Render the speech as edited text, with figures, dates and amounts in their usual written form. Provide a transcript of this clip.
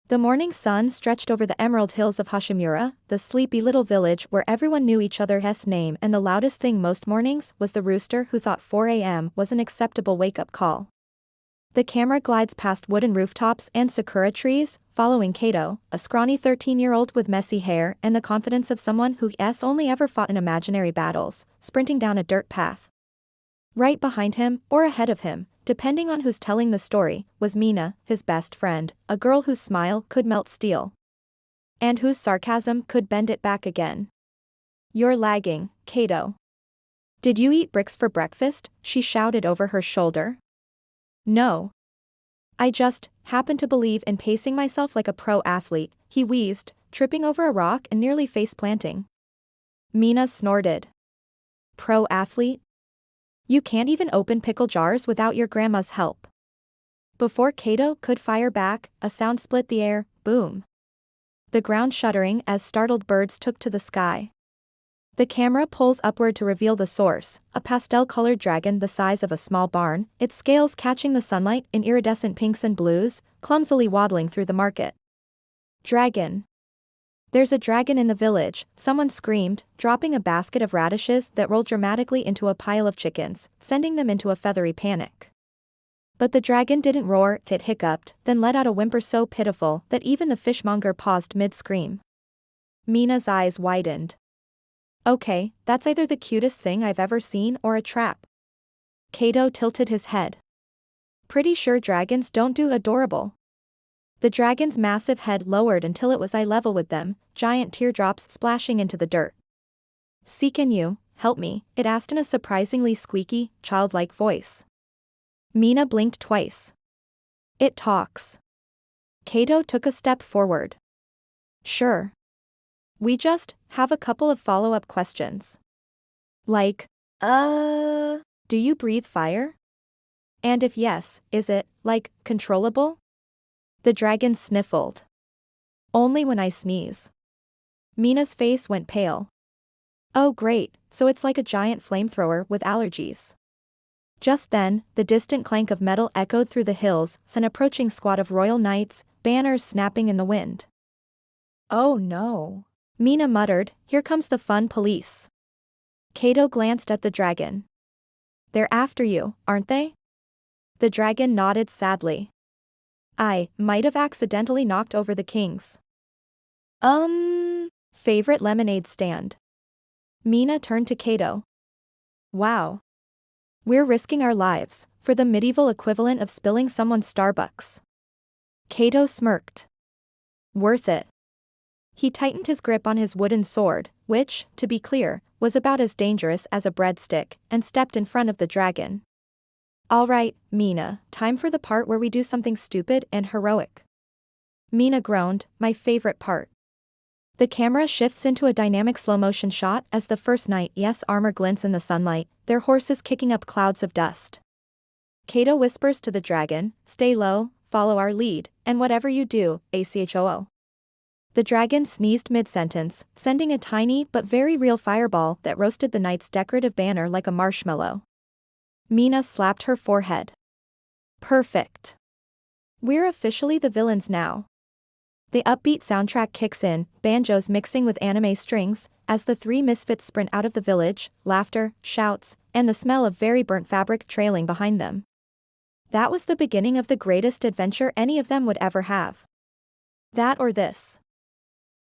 The morning sun stretched over the emerald hills of Hashimura, the sleepy little village where everyone knew each other's name, and the loudest thing most mornings was the rooster who thought 4 a.m. was an acceptable wake-up call. The camera glides past wooden rooftops and sakura trees, following Kato, a scrawny 13-year-old with messy hair and the confidence of someone who only ever fought in imaginary battles, sprinting down a dirt path. Right behind him, or ahead of him, depending on who's telling the story, was Mina, his best friend, a girl whose smile could melt steel. And whose sarcasm could bend it back again. "You're lagging, Kato. Did you eat bricks for breakfast?" she shouted over her shoulder. "No. I just happen to believe in pacing myself like a pro athlete," he wheezed, tripping over a rock and nearly face-planting. Mina snorted. "Pro athlete? You can't even open pickle jars without your grandma's help." Before Kato could fire back, a sound split the air, boom. The ground shuddering as startled birds took to the sky. The camera pulls upward to reveal the source, a pastel-colored dragon the size of a small barn, its scales catching the sunlight in iridescent pinks and blues, clumsily waddling through the market. "Dragon! There's a dragon in the village," someone screamed, dropping a basket of radishes that rolled dramatically into a pile of chickens, sending them into a feathery panic. But the dragon didn't roar, it hiccuped, then let out a whimper so pitiful that even the fishmonger paused mid-scream. Mina's eyes widened. "Okay, that's either the cutest thing I've ever seen or a trap." Kato tilted his head. "Pretty sure dragons don't do adorable." The dragon's massive head lowered until it was eye level with them, giant teardrops splashing into the dirt. "Can you help me?" it asked in a surprisingly squeaky, childlike voice. Mina blinked twice. "It talks." Kato took a step forward. "Sure. We just have a couple of follow-up questions. Like, do you breathe fire? And if yes, is it, like, controllable?" The dragon sniffled. "Only when I sneeze." Mina's face went pale. "Oh great, so it's like a giant flamethrower with allergies." Just then, the distant clank of metal echoed through the hills, an approaching squad of royal knights, banners snapping in the wind. "Oh no," Mina muttered, "here comes the fun police." Kato glanced at the dragon. "They're after you, aren't they?" The dragon nodded sadly. "I might have accidentally knocked over the king's favorite lemonade stand." Mina turned to Kato. "Wow. We're risking our lives for the medieval equivalent of spilling someone's Starbucks." Kato smirked. "Worth it." He tightened his grip on his wooden sword, which, to be clear, was about as dangerous as a breadstick, and stepped in front of the dragon. "All right, Mina, time for the part where we do something stupid and heroic." Mina groaned, "My favorite part." The camera shifts into a dynamic slow-motion shot as the first knight's armor glints in the sunlight, their horses kicking up clouds of dust. Kato whispers to the dragon, "Stay low, follow our lead, and whatever you do, ACHOO." The dragon sneezed mid-sentence, sending a tiny but very real fireball that roasted the knight's decorative banner like a marshmallow. Mina slapped her forehead. "Perfect. We're officially the villains now." The upbeat soundtrack kicks in, banjos mixing with anime strings, as the three misfits sprint out of the village, laughter, shouts, and the smell of very burnt fabric trailing behind them. That was the beginning of the greatest adventure any of them would ever have. That or this.